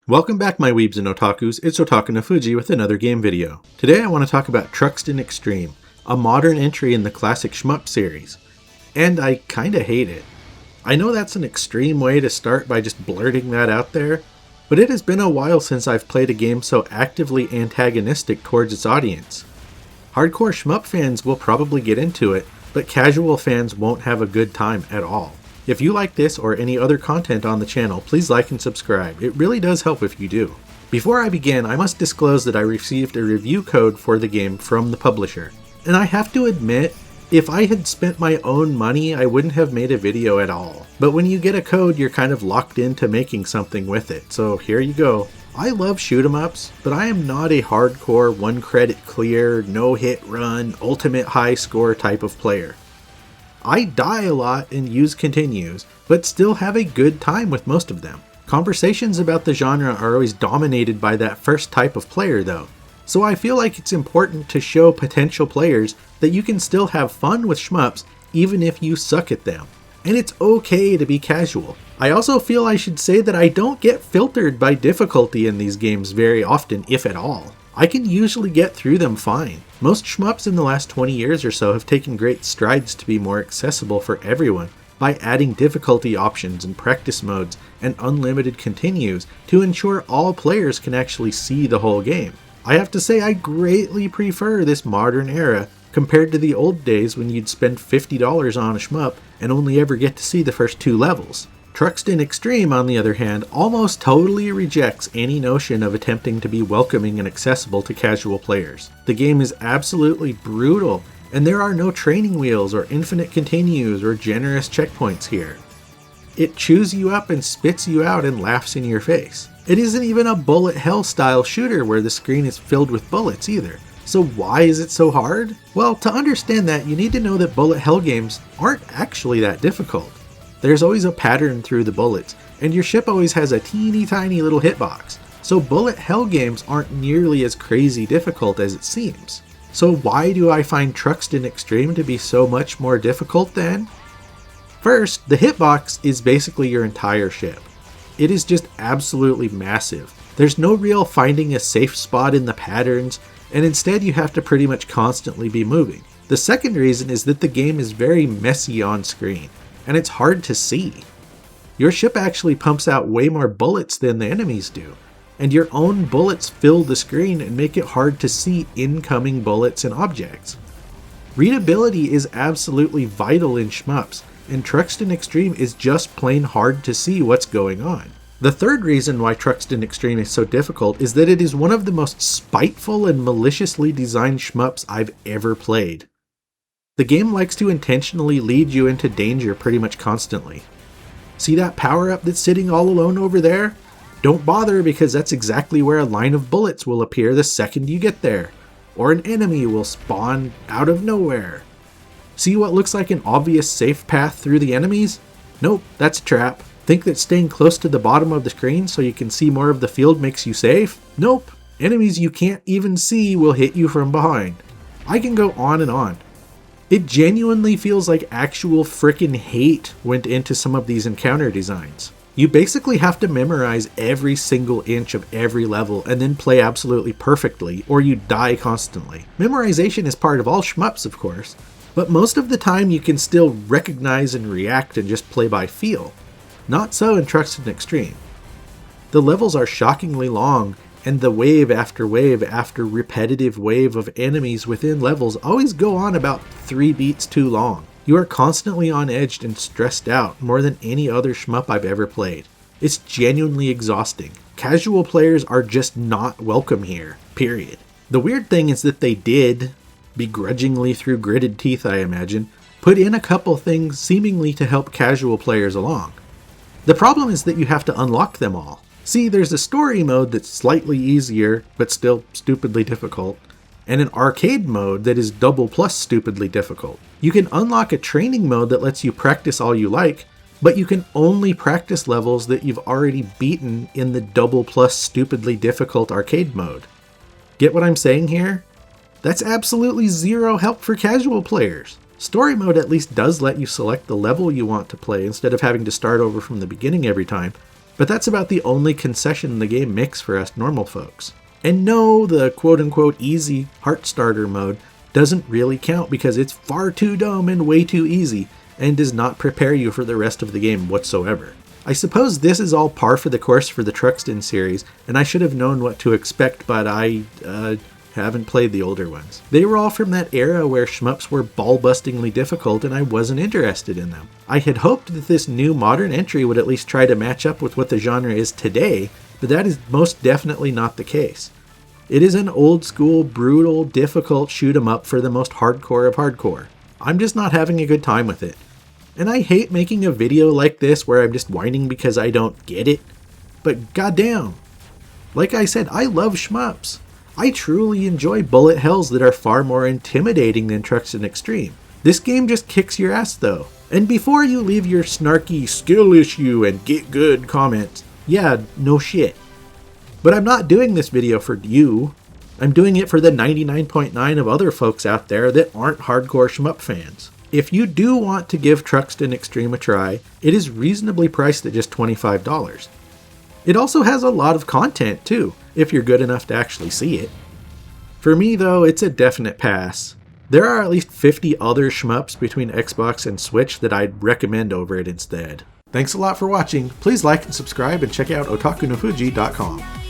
Welcome back my weebs and otakus, it's Otakunofuji with another game video. Today I want to talk about Truxton Extreme, a modern entry in the classic shmup series. And I kinda hate it. I know that's an extreme way to start by just blurting that out there, but it has been a while since I've played a game so actively antagonistic towards its audience. Hardcore shmup fans will probably get into it, but casual fans won't have a good time at all. If you like this or any other content on the channel, please like and subscribe. It really does help if you do. Before I begin, I must disclose that I received a review code for the game from the publisher. And I have to admit, if I had spent my own money, I wouldn't have made a video at all. But when you get a code, you're kind of locked into making something with it. So here you go. I love shoot 'em ups, but I am not a hardcore one credit clear, no hit run, ultimate high score type of player. I die a lot and use continues, but still have a good time with most of them. Conversations about the genre are always dominated by that first type of player though, so I feel like it's important to show potential players that you can still have fun with shmups even if you suck at them. And it's okay to be casual. I also feel I should say that I don't get filtered by difficulty in these games very often, if at all. I can usually get through them fine. Most shmups in the last 20 years or so have taken great strides to be more accessible for everyone by adding difficulty options and practice modes and unlimited continues to ensure all players can actually see the whole game. I have to say I greatly prefer this modern era compared to the old days when you'd spend $50 on a shmup and only ever get to see the first 2 levels. Truxton Extreme, on the other hand, almost totally rejects any notion of attempting to be welcoming and accessible to casual players. The game is absolutely brutal, and there are no training wheels or infinite continues or generous checkpoints here. It chews you up and spits you out and laughs in your face. It isn't even a bullet hell style shooter where the screen is filled with bullets either. So why is it so hard? Well, to understand that, you need to know that bullet hell games aren't actually that difficult. There's always a pattern through the bullets, and your ship always has a teeny tiny little hitbox, so bullet hell games aren't nearly as crazy difficult as it seems. So why do I find Truxton Extreme to be so much more difficult then? First, the hitbox is basically your entire ship. It is just absolutely massive. There's no real finding a safe spot in the patterns, and instead you have to pretty much constantly be moving. The second reason is that the game is very messy on screen, and it's hard to see. Your ship actually pumps out way more bullets than the enemies do, and your own bullets fill the screen and make it hard to see incoming bullets and objects. Readability is absolutely vital in shmups, and Truxton Extreme is just plain hard to see what's going on. The third reason why Truxton Extreme is so difficult is that it is one of the most spiteful and maliciously designed shmups I've ever played. The game likes to intentionally lead you into danger pretty much constantly. See that power-up that's sitting all alone over there? Don't bother because that's exactly where a line of bullets will appear the second you get there, or an enemy will spawn out of nowhere. See what looks like an obvious safe path through the enemies? Nope, that's a trap. Think that staying close to the bottom of the screen so you can see more of the field makes you safe? Nope, enemies you can't even see will hit you from behind. I can go on and on. It genuinely feels like actual frickin' hate went into some of these encounter designs. You basically have to memorize every single inch of every level and then play absolutely perfectly, or you die constantly. Memorization is part of all shmups, of course, but most of the time you can still recognize and react and just play by feel. Not so in Truxton Extreme. The levels are shockingly long, and the wave after repetitive wave of enemies within levels always go on about 3 beats too long. You are constantly on edge and stressed out more than any other shmup I've ever played. It's genuinely exhausting. Casual players are just not welcome here, period. The weird thing is that they did, begrudgingly through gritted teeth I imagine, put in a couple things seemingly to help casual players along. The problem is that you have to unlock them all. See, there's a story mode that's slightly easier, but still stupidly difficult, and an arcade mode that is double plus stupidly difficult. You can unlock a training mode that lets you practice all you like, but you can only practice levels that you've already beaten in the double plus stupidly difficult arcade mode. Get what I'm saying here? That's absolutely zero help for casual players. Story mode at least does let you select the level you want to play instead of having to start over from the beginning every time, But that's about the only concession the game makes for us normal folks. And no, the quote-unquote easy heart starter mode doesn't really count because it's far too dumb and way too easy and does not prepare you for the rest of the game whatsoever. I suppose this is all par for the course for the Truxton series, and I should have known what to expect, but I haven't played the older ones. They were all from that era where shmups were ball-bustingly difficult and I wasn't interested in them. I had hoped that this new modern entry would at least try to match up with what the genre is today, but that is most definitely not the case. It is an old-school, brutal, difficult shoot-'em-up for the most hardcore of hardcore. I'm just not having a good time with it. And I hate making a video like this where I'm just whining because I don't get it. But goddamn. Like I said, I love shmups. I truly enjoy bullet hells that are far more intimidating than Truxton Extreme. This game just kicks your ass though. And before you leave your snarky skill issue and get good comments, yeah, no shit. But I'm not doing this video for you. I'm doing it for the 99.9% of other folks out there that aren't hardcore shmup fans. If you do want to give Truxton Extreme a try, it is reasonably priced at just $25. It also has a lot of content too, if you're good enough to actually see it. For me though, it's a definite pass. There are at least 50 other shmups between Xbox and Switch that I'd recommend over it instead. Thanks a lot for watching. Please like and subscribe and check out Otakunofuji.com.